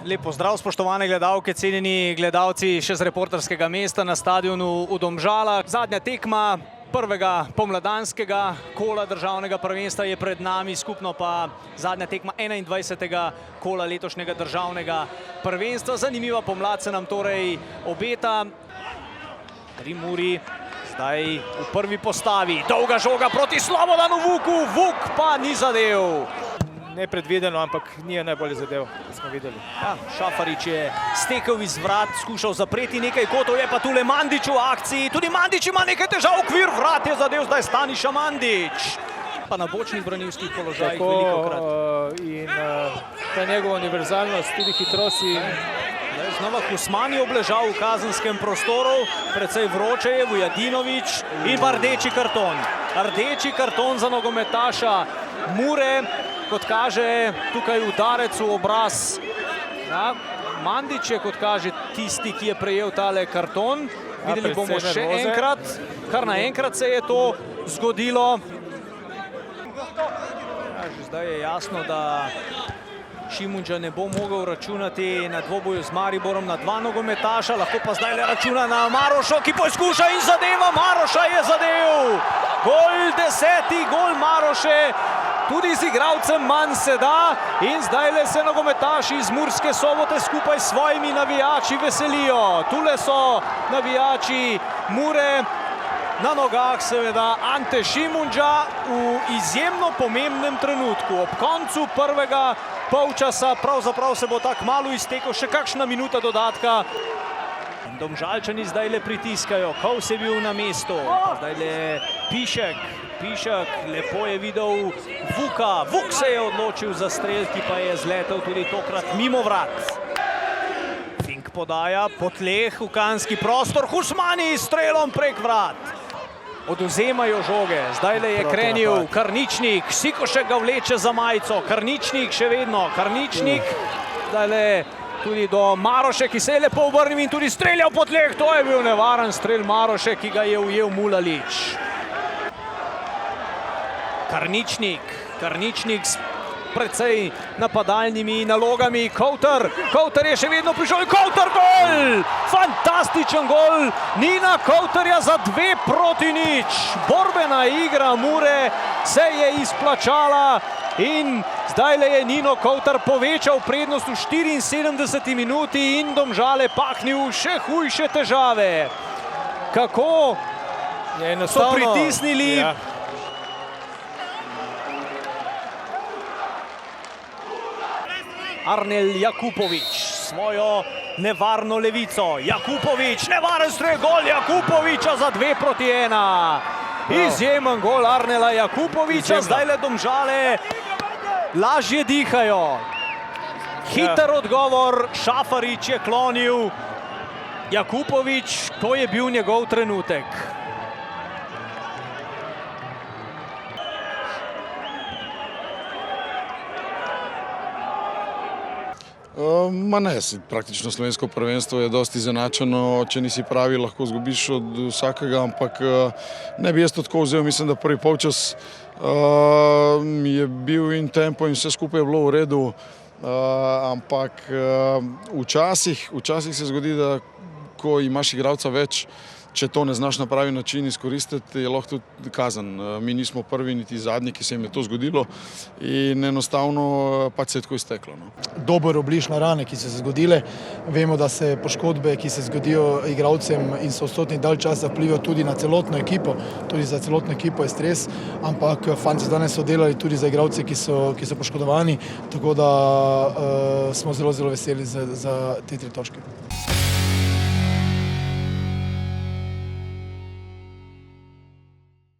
Lep pozdrav, spoštovane gledalke, cenjeni gledalci še z reporterskega mesta na stadionu v Domžalah. Zadnja tekma prvega pomladanskega kola državnega prvenstva je pred nami, skupno pa zadnja tekma 21. kola letošnjega državnega prvenstva. Zanimiva pomlad se nam torej obeta. Muri zdaj v prvi postavi, dolga žoga proti Slobodanu Vuku, Vuk pa ni zadev. Nepredvideno, ampak nije najbolje zadev, smo videli. Ja, Šafarič je stekel iz vrat, skušal zapreti nekaj kotov, je pa tule Mandić v akciji. Tudi Mandić ima nekaj težav, okvir vrat je zadev, zdaj Staniša Mandić. Pa na bočnih branilskih položajih velikokrat. In ta njegova univerzalnost, tudi hitrost in... Znova Husmani obležal v kazenskem prostoru, precej vroče je Vujadinović in pa rdeči karton. Rdeči karton za nogometaša Mure, kot kaže tukaj udarec v obraz. Ja, Mandić je, kot kaže, tisti, ki je prejel tale karton. Videli bomo še enkrat, kar naenkrat se je to zgodilo. Ja, že zdaj je jasno, da Šimundža ne bo mogel računati na dvoboju z Mariborom na dva nogometaša, lahko pa zdaj le računa na Marošo, ki poskuša in zadeva. Maroša je zadev! Gol, 10. gol Maroše, tudi z igralcem manj se da in zdaj le se nogometaši iz Murske Sobote skupaj s svojimi navijači veselijo. Tule so navijači Mure, na nogah seveda Ante Šimundža v izjemno pomembnem trenutku. Ob koncu prvega polčasa, pravzaprav se bo tak malo iztekel, še kakšna minuta dodatka. Domžalčani zdaj le pritiskajo, Kovs je bil na mestu, zdaj le Pišek, lepo je videl Vuka, Vuk se je odločil za strel, ki pa je zletel tudi tokrat mimo vrat. Fink podaja po tleh v kanski prostor, Husmani s strelom prek vrat. Odvzemajo žoge, zdaj le je krenil Karničnik, Sikošek ga vleče za majico, Karničnik še vedno, Karničnik, zdaj le tudi do Maroše, ki se je lepo obrnil in tudi streljal po tleh. To je bil nevaren strel Maroše, ki ga je ujel Mulalić. Karničnik s precej napadalnimi nalogami. Koutar je še vedno prišel in Koutar gol! Fantastičen gol Nina Koutarja za 2-0. Borbena igra Mure se je izplačala in zdaj le je Nino Koutar povečal prednost v 74. minuti in Domžale pahnil še hujše težave. Kako so pritisnili? Arnel Jakupović, svojo nevarno levico. Jakupović, nevaren strel, gol Jakupovića za 2-1. Izjemen gol Arnela Jakupovića, zdaj le Domžale lažje dihajo. Hiter odgovor, Šafarič je klonil. Jakupović, to je bil njegov trenutek. Ma ne, praktično slovensko prvenstvo je dosti izenačeno, če nisi pravi, lahko zgubiš od vsakega, ampak ne bi jaz to tako vzel. Mislim, da prvi polčas je bil in tempo in vse skupaj je bilo v redu, ampak včasih se zgodi, da ko imaš igralca več, če to ne znaš na pravi način izkoristiti, je lahko tudi kazen. Mi nismo prvi niti zadnji, ki se jim je to zgodilo in enostavno pač se je tako izteklo. Dober obliž na rane, ki so se zgodile. Vemo, da se poškodbe, ki se zgodijo igralcem in so odsotni dalj časa, vplivajo tudi na celotno ekipo. Tudi za celotno ekipo je stres, ampak fanti danes so delali tudi za igralce, ki so poškodovani, tako da smo zelo veseli za te 3 točke.